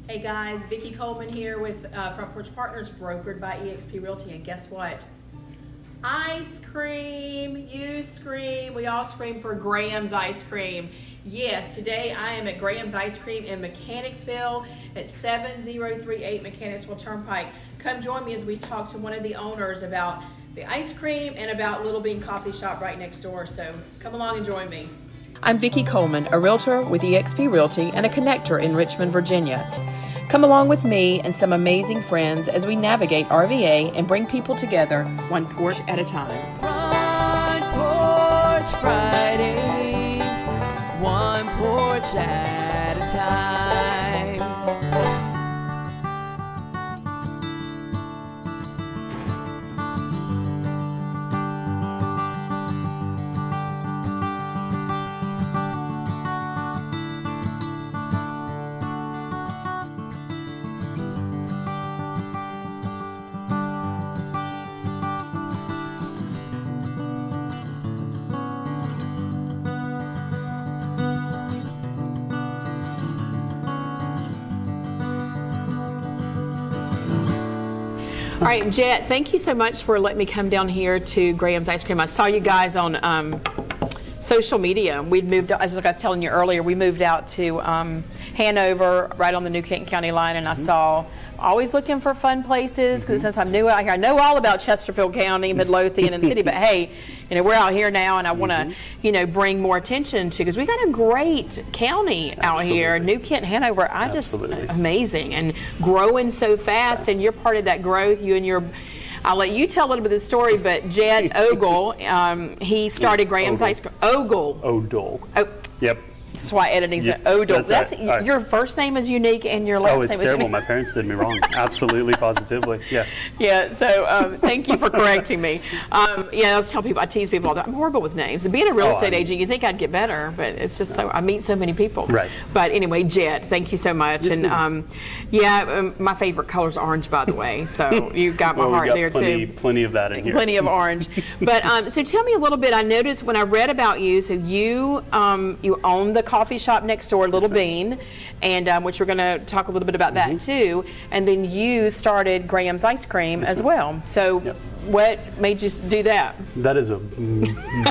Hey guys, Vickie Coleman here with Front Porch Partners, brokered by eXp Realty, and guess what? Ice cream, you scream, we all scream for Graham's Ice Cream. Yes, today I am at Graham's Ice Cream in Mechanicsville at 7038 Mechanicsville Turnpike. Come join me as we talk to one of the owners about the ice cream and about Little Bean Coffee Shop right next door, so come along and join me. I'm Vickie Coleman, a realtor with eXp Realty and a connector in Richmond, Virginia. Come along with me and some amazing friends as we navigate RVA and bring people together one porch at a time. Front Porch Fridays, one porch at a time. All right, Jet, thank you so much for letting me come down here to Graham's Ice Cream. I saw you guys on social media. We'd moved, as I was telling you earlier, we moved out to Hanover, right on the New Canton County line, and I saw, always looking for fun places, because since I'm new out here, I know all about Chesterfield County, Midlothian, and city, but hey, we're out here now, and I want to, bring more attention to, because we got a great county out here. New Kent, Hanover, amazing, and growing so fast, and you're part of that growth. I'll let you tell a little bit of the story, but Jeff Odle, he started Graham's Ice Cream. Odle. Oh. Yep. That's why editing said Odle. That's right. Your first name is unique and your last name is unique. Oh, it's terrible. My parents did me wrong. Absolutely, positively. Yeah. Yeah, so thank you for correcting me. I always tell people, I tease people all the time, I'm horrible with names. And being a real estate agent, you think I'd get better, but it's just so, I meet so many people. Right. But anyway, Jet, thank you so much. Yes, and my favorite color is orange, by the way, so you got my heart there too. Plenty of that in here. Plenty of orange. But so tell me a little bit, I noticed when I read about you, so you own the coffee shop next door, Little Bean, and which we're going to talk a little bit about that too. And then you started Graham's Ice Cream as well. So what made you do that? That is a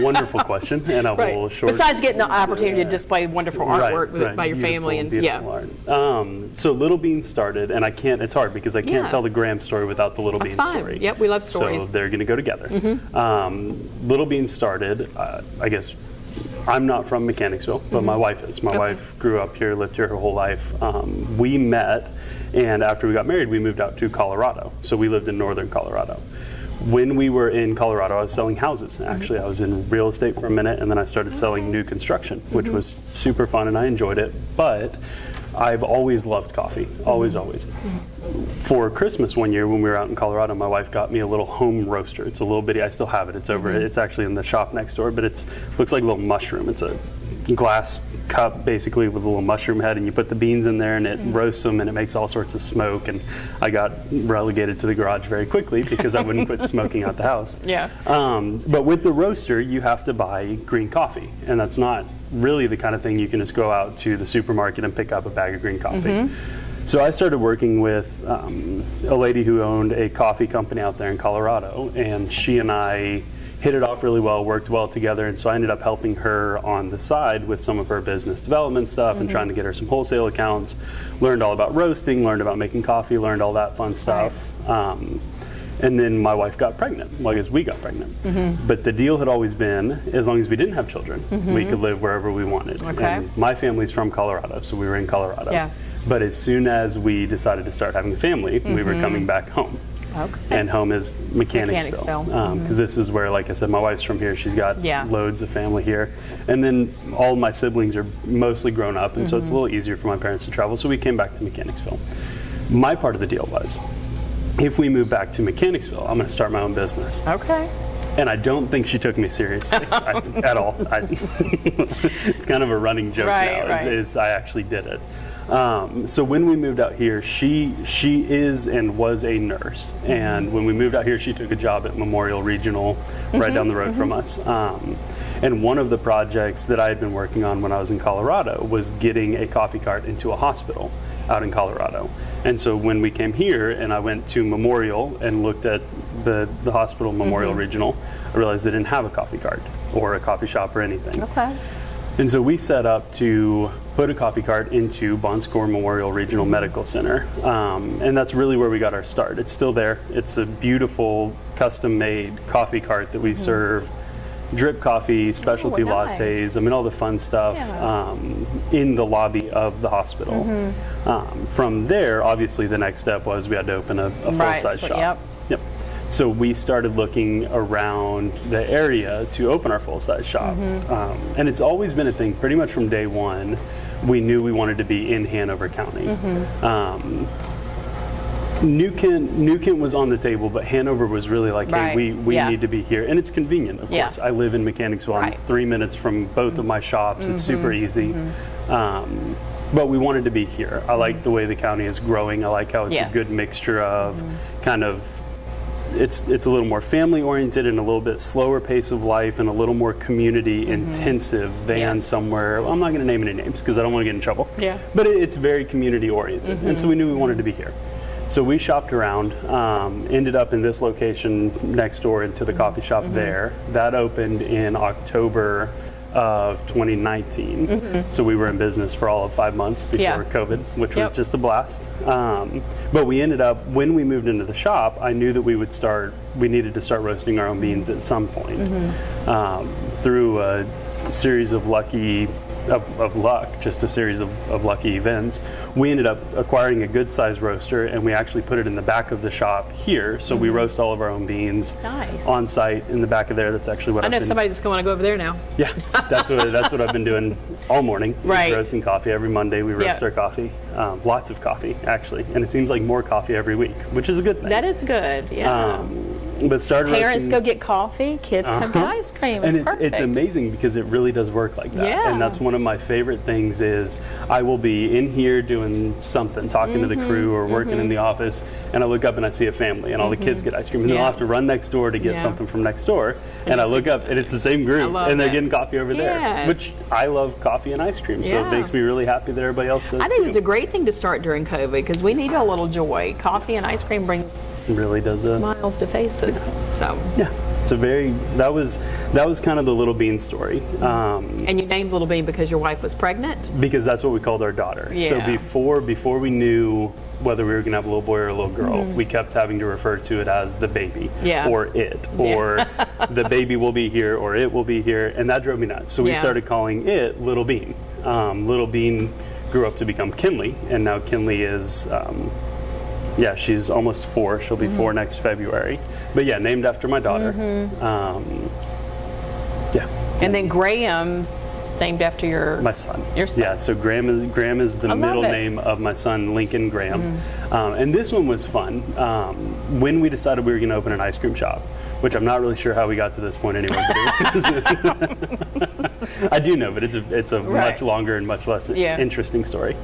wonderful question, and I will Besides getting the opportunity to display wonderful artwork by your family and art. So Little Bean started, and it's hard because I can't tell the Graham story without the Little Bean story. Yep, we love stories. So they're going to go together. Little Bean started, I guess. I'm not from Mechanicsville, but my wife is. My wife grew up here, lived here her whole life. We met, and after we got married, we moved out to Colorado. So we lived in northern Colorado. When we were in Colorado, I was selling houses. Actually, I was in real estate for a minute, and then I started selling new construction, which was super fun, and I enjoyed it. But I've always loved coffee, always. For Christmas one year when we were out in Colorado, my wife got me a little home roaster. It's a little bitty, I still have it. It's over, it's actually in the shop next door, but looks like a little mushroom. It's a glass cup basically with a little mushroom head, and you put the beans in there and it roasts them and it makes all sorts of smoke, and I got relegated to the garage very quickly because I wouldn't quit smoking out the house. Yeah. But with the roaster, you have to buy green coffee, and that's not really the kind of thing you can just go out to the supermarket and pick up a bag of green coffee. So I started working with a lady who owned a coffee company out there in Colorado, and she and I hit it off really well, worked well together, and so I ended up helping her on the side with some of her business development stuff and trying to get her some wholesale accounts, learned all about roasting, learned about making coffee, learned all that fun stuff. And then my wife got pregnant. Well, I guess we got pregnant. But the deal had always been, as long as we didn't have children, we could live wherever we wanted. And my family's from Colorado, so we were in Colorado. Yeah. But as soon as we decided to start having a family, we were coming back home. And home is Mechanicsville. Because this is where, like I said, my wife's from here. She's got loads of family here. And then all my siblings are mostly grown up, and so it's a little easier for my parents to travel. So we came back to Mechanicsville. My part of the deal was, if we move back to Mechanicsville, I'm going to start my own business. Okay. And I don't think she took me seriously at all. It's kind of a running joke now. Is I actually did it. So when we moved out here, she is and was a nurse. And when we moved out here, she took a job at Memorial Regional, right down the road from us. And one of the projects that I had been working on when I was in Colorado was getting a coffee cart into a hospital. out in Colorado. And so when we came here and I went to Memorial and looked at the hospital Memorial Regional, I realized they didn't have a coffee cart or a coffee shop or anything. Okay. And so we set up to put a coffee cart into Bon Secours Memorial Regional Medical Center. And that's really where we got our start. It's still there. It's a beautiful custom-made coffee cart that we serve drip coffee, specialty nice. lattes, I mean all the fun stuff in the lobby of the hospital. From there, obviously the next step was we had to open a full-size shop. Yep. So we started looking around the area to open our full-size shop. And it's always been a thing, pretty much from day one, we knew we wanted to be in Hanover County. New Kent was on the table, but Hanover was really like, hey, we need to be here. And it's convenient, of course. I live in Mechanicsville. I'm 3 minutes from both of my shops. It's super easy. But we wanted to be here. I like the way the county is growing. I like how it's a good mixture of kind of, it's a little more family oriented and a little bit slower pace of life and a little more community intensive than somewhere, well, I'm not going to name any names because I don't want to get in trouble. But it's very community oriented. And so we knew we wanted to be here. So we shopped around, ended up in this location next door into the coffee shop there. That opened in October of 2019. So we were in business for all of 5 months before COVID, which was just a blast. But we ended up, when we moved into the shop, I knew that we needed to start roasting our own beans at some point. Through a series of luck, just a series of lucky events, we ended up acquiring a good size roaster and we actually put it in the back of the shop here. So we roast all of our own beans on site in the back of there. That's actually what I know somebody that's going to go over there now. Yeah, that's what I've been doing all morning. Roasting coffee every Monday. We roast our coffee, lots of coffee actually, and it seems like more coffee every week, which is a good thing. That is good. Yeah. But started parents roasting, go get coffee, kids come get ice cream. It's perfect. It's amazing because it really does work like that. And that's one of my favorite things is I will be in here doing something, talking to the crew or working in the office, and I look up and I see a family and all the kids get ice cream, and then I'll have to run next door to get something from next door, and I look up and it's the same group and they're getting coffee over there, which I love coffee and ice cream, so it makes me really happy that everybody else does. I think it was a great thing to start during COVID because we need a little joy. Coffee and ice cream brings really does smiles to faces. So so that was kind of the Little Bean story. And you named Little Bean because your wife was pregnant? Because that's what we called our daughter. So before we knew whether we were going to have a little boy or a little girl, we kept having to refer to it as the baby or it, or the baby will be here or it will be here, and that drove me nuts. So we started calling it Little Bean. Little Bean grew up to become Kinley, and now Kinley is she's almost 4. She'll be 4 next February. But named after my daughter. And then Graham's named after my son. Your son. Yeah, so Graham is the middle name of my son, Lincoln Graham. And this one was fun. When we decided we were going to open an ice cream shop, which I'm not really sure how we got to this point anyway. But I do know, but it's a much longer and much less interesting story.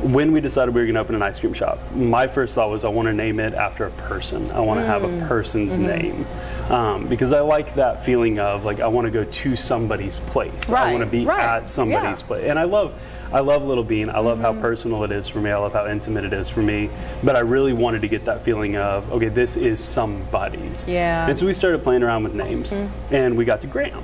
When we decided we were going to open an ice cream shop, my first thought was I want to name it after a person. I want to have a person's name. Because I like that feeling of like I want to go to somebody's place. I want to be at somebody's place. And I love Little Bean. I love how personal it is for me. I love how intimate it is for me. But I really wanted to get that feeling of, okay, this is somebody's. And so we started playing around with names. And we got to Graham.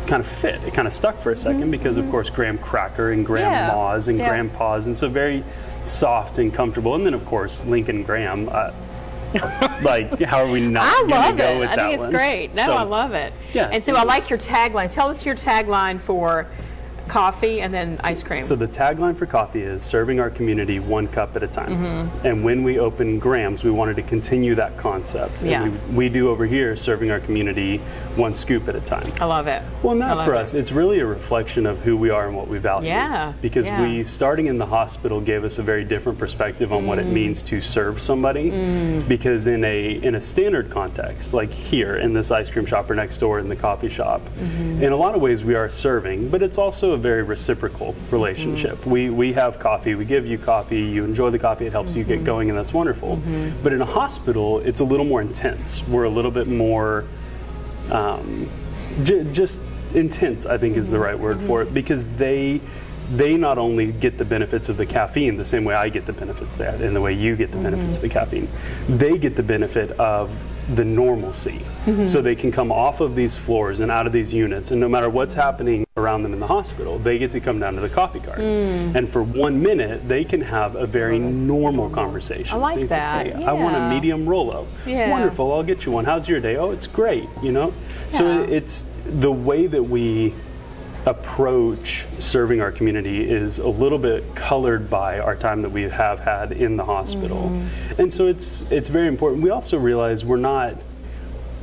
Kind of fit. It kind of stuck for a second because, of course, Graham Cracker and Grandma's and Grandpa's, and so very soft and comfortable. And then, of course, Lincoln Graham. Like, how are we not going to go with that one? I think it's great. No, I love it. And so I like your tagline. Tell us your tagline for coffee and then ice cream. So the tagline for coffee is serving our community 1 cup at a time. And when we opened Graham's, we wanted to continue that concept. And we do over here serving our community 1 scoop at a time. I love it. Well, now for us, it's really a reflection of who we are and what we value. Because we, starting in the hospital, gave us a very different perspective on what it means to serve somebody. Because in a standard context, like here in this ice cream shop or next door in the coffee shop, in a lot of ways we are serving, but it's also a very reciprocal relationship. We have coffee, we give you coffee, you enjoy the coffee, it helps you get going, and that's wonderful. But in a hospital, it's a little more intense. We're a little bit more just intense, I think is the right word for it, because they they not only get the benefits of the caffeine the same way I get the benefits of that and the way you get the benefits of the caffeine, they get the benefit of the normalcy. So they can come off of these floors and out of these units, and no matter what's happening around them in the hospital, they get to come down to the coffee garden. And for 1 minute, they can have a very normal conversation. I like they that. Say, hey, I want a Yeah. medium Rolo. Yeah. Wonderful, I'll get you one. How's your day? Oh, it's great, you know? So Yeah. it's the way that we approach serving our community is a little bit colored by our time that we have had in the hospital. And so it's very important. We also realize we're not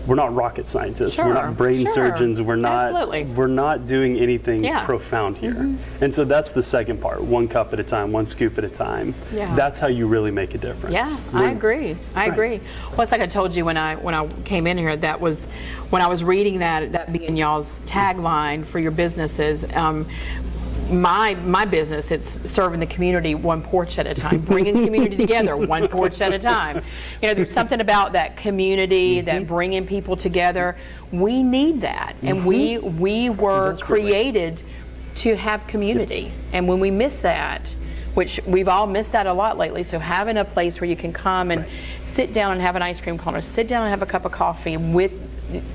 rocket scientists. We're not brain surgeons. We're not doing anything profound here. And so that's the second part. 1 cup at a time, 1 scoop at a time. That's how you really make a difference. Yeah, I agree. I agree. Well, it's like I told you when I came in here, that was when I was reading that being y'all's tagline for your businesses. My business, it's serving the community 1 porch at a time, bringing community together 1 porch at a time. You know, there's something about that community, that bringing people together. We need that, and we were created to have community. And when we miss that, which we've all missed that a lot lately, so having a place where you can come and sit down and have an ice cream cone, or sit down and have a cup of coffee with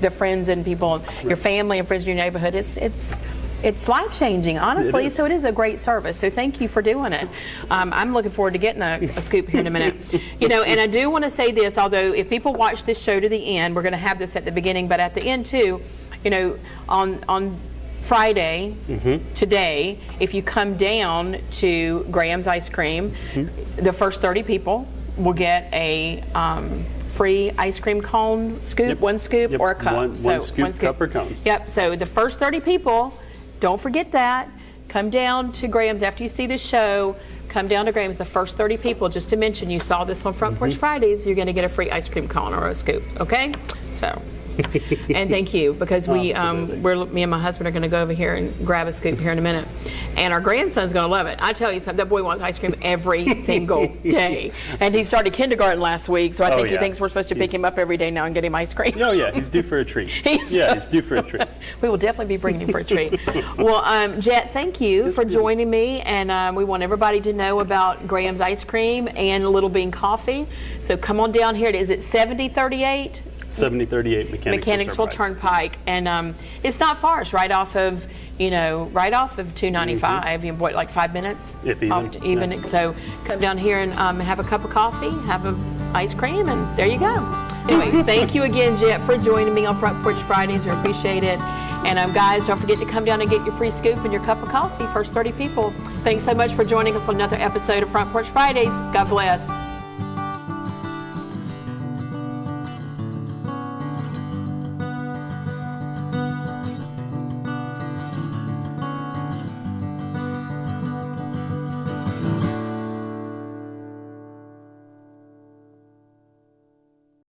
the friends and people, your family and friends in your neighborhood, it's life-changing, honestly, so it is a great service. So thank you for doing it. I'm looking forward to getting a scoop here in a minute. You know, and I do want to say this, although if people watch this show to the end, we're going to have this at the beginning, but at the end too, you know, on Friday, today, if you come down to Graham's Ice Cream, the first 30 people will get a free ice cream cone scoop, 1 scoop or a cup. One scoop, cup or cone. Yep, so the first 30 people, don't forget that. Come down to Graham's after you see the show. Come down to Graham's, the first 30 people, just to mention you saw this on Front Porch Fridays, you're going to get a free ice cream cone or a scoop, okay? So, and thank you, because me and my husband are going to go over here and grab a scoop here in a minute. And our grandson's going to love it. I tell you something, that boy wants ice cream every single day. And he started kindergarten last week, so I think he thinks we're supposed to pick him up every day now and get him ice cream. Oh yeah, he's due for a treat. He's due for a treat. We will definitely be bringing him for a treat. Well, Jet, thank you for joining me, and we want everybody to know about Graham's Ice Cream and Little Bean Coffee. So come on down here. Is it 7038? 7038 Mechanicsville Turnpike, and it's not far. It's right off of 295. You know, what, like 5 minutes? If even. So come down here and have a cup of coffee, have an ice cream, and there you go. Anyway, thank you again, Jet, for joining me on Front Porch Fridays. We appreciate it. And guys, don't forget to come down and get your free scoop and your cup of coffee. First 30 people. Thanks so much for joining us on another episode of Front Porch Fridays. God bless.